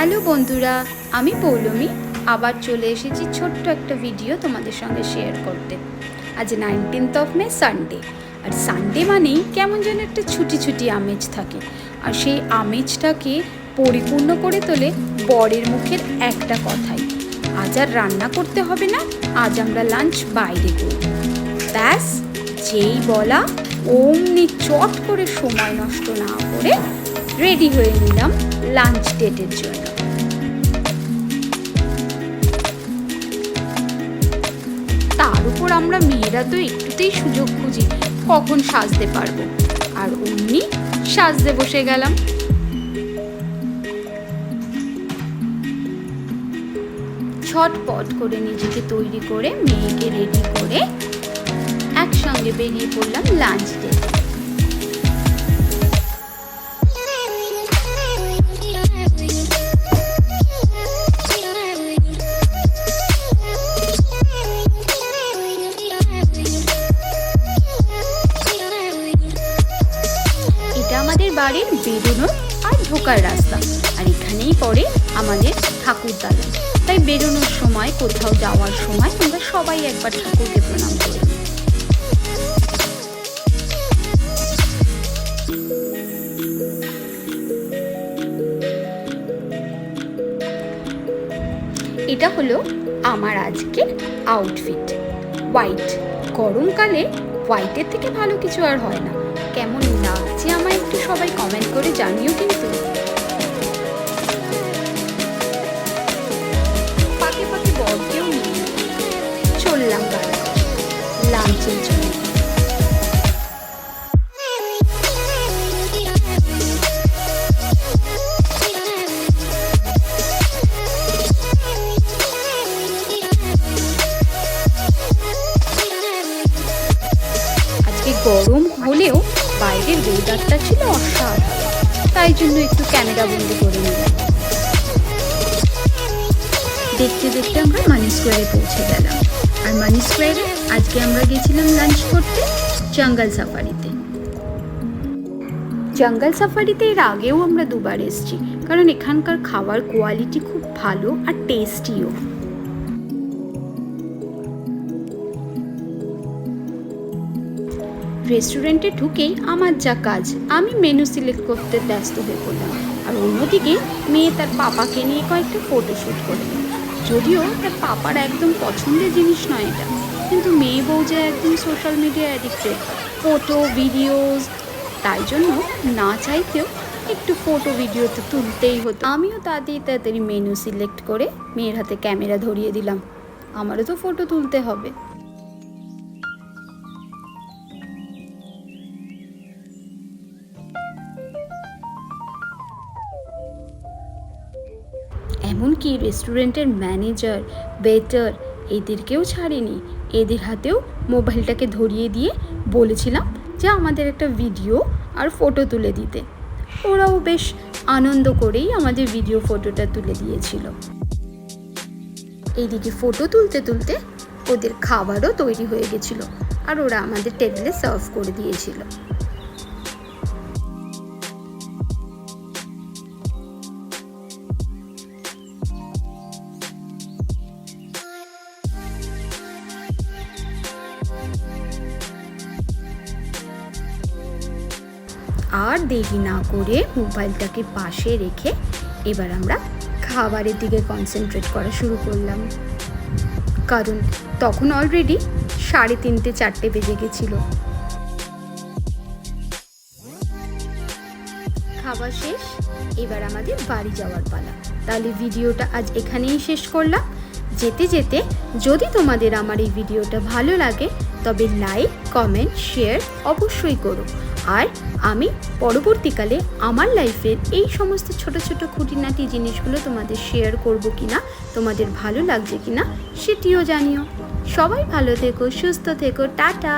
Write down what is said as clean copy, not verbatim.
Hello বন্ধুরা, আমি পৌলমী আবার চলে এসেছি ছোট্ট একটা ভিডিও তোমাদের সঙ্গে শেয়ার করতে। আজ 19th মে সানডে, আর সানডে মানেই কেমন যেন একটা ছুটি ছুটি আমেজ থাকে, আর সেই আমেজটাকে পরিপূর্ণ করে তোলে বরের মুখের একটা কথাই, আজ আর রান্না করতে হবে না, আজ আমরা লাঞ্চ বাইরে করব। ব্যাস যেই বলা অমনি চট করে সময় নষ্ট না করে রেডি হয়ে নিলাম লাঞ্চ ডেটের জন্য। তার উপর আমরা মেয়েরা তো একটুতেই সুযোগ খুঁজি কখন সাজতে পারবো, আর অমনি সাজতে বসে গেলাম। ছটপট করে নিজেকে তৈরি করে মেয়েকে রেডি করে একসঙ্গে বেরিয়ে পড়লাম লাঞ্চ ডেটে। আমাদের বাড়ির বেরোনোর আর ঢোকার রাস্তা, আর এখানেই পড়ে আমাদের ঠাকুর দালান, তাই বেরোনোর সময় কোথাও যাওয়ার সময় আমরা সবাই একবার ঠাকুরকে প্রণাম করি। এটা হলো আমার আজকের আউটফিট, হোয়াইট। গরমকালে হোয়াইটের থেকে ভালো কিছু আর হয় না। কেমন লাগছে আমায় একটু সবাই কমেন্ট করে জানিও কিন্তু। পাকে পাকে বরকেও নিয়ে চললাম লাঞ্চের জন্য। গরম হলেও বাইরের ওয়েদারটা ছিল অসাধারণ, তাই জন্য একটু ক্যামেরা বন্দি করে নিলাম। দেখতে দেখতে আমরা মানি স্কোয়ারে পৌঁছে গেলাম, আর মানি স্কোয়ারে আজকে আমরা গেছিলাম লাঞ্চ করতে জঙ্গল সাফারিতে। জঙ্গল সাফারিতে এর আগেও আমরা দুবার এসেছি, কারণ এখানকার খাবার কোয়ালিটি খুব ভালো আর টেস্টিও। রেস্টুরেন্টে ঢুকেই আমার যা কাজ, আমি মেনু সিলেক্ট করতে ব্যস্ত হয়ে পড়লাম, আর অন্যদিকে মেয়ে তার পাপাকে নিয়ে কয়েকটা ফটোশ্যুট করে। যদিও তার পাপার একদম পছন্দের জিনিস নয় এটা, কিন্তু মেয়ে বউ যে একদম social media addicted, photo videos, তাই জন্য না চাইতেও একটু ফটো ভিডিও তো তুলতেই হতো। আমিও তাড়াতাড়ি মেনু সিলেক্ট করে মেয়ের হাতে ক্যামেরা ধরিয়ে দিলাম, আমারও তো ফটো তুলতে হবে। এমনকি রেস্টুরেন্টের ম্যানেজার, ওয়েটার এদেরকেও ছাড়েনি, এদের হাতেও মোবাইলটাকে ধরিয়ে দিয়ে বলেছিলাম যে আমাদের একটা ভিডিও আর ফটো তুলে দিতে। ওরাও বেশ আনন্দ করেই আমাদের ভিডিও ফটোটা তুলে দিয়েছিল। এইদিকে ফটো তুলতে তুলতে ওদের খাবারও তৈরি হয়ে গেছিল, আর ওরা আমাদের টেবিলে সার্ভ করে দিয়েছিল। আর দেরি না করে মোবাইলটাকে পাশে রেখে এবার আমরা খাবারের দিকে কনসেন্ট্রেট করা শুরু করলাম, কারণ তখন অলরেডি 3:30-4 বেজে গেছিল। খাবার শেষ, এবার আমাদের বাড়ি যাওয়ার পালা। তাহলে ভিডিওটা আজ এখানেই শেষ করলাম। যেতে যেতে যদি তোমাদের আমার এই ভিডিওটা ভালো লাগে তবে লাইক, কমেন্ট, শেয়ার অবশ্যই করো। আর আমি পরবর্তীকালে আমার লাইফের এই সমস্ত ছোট ছোট খুঁটিনাটি জিনিসগুলো তোমাদের শেয়ার করব কিনা, তোমাদের ভালো লাগছে কিনা সেটিও জানিও। সবাই ভালো থেকো, সুস্থ থেকো, টাটা।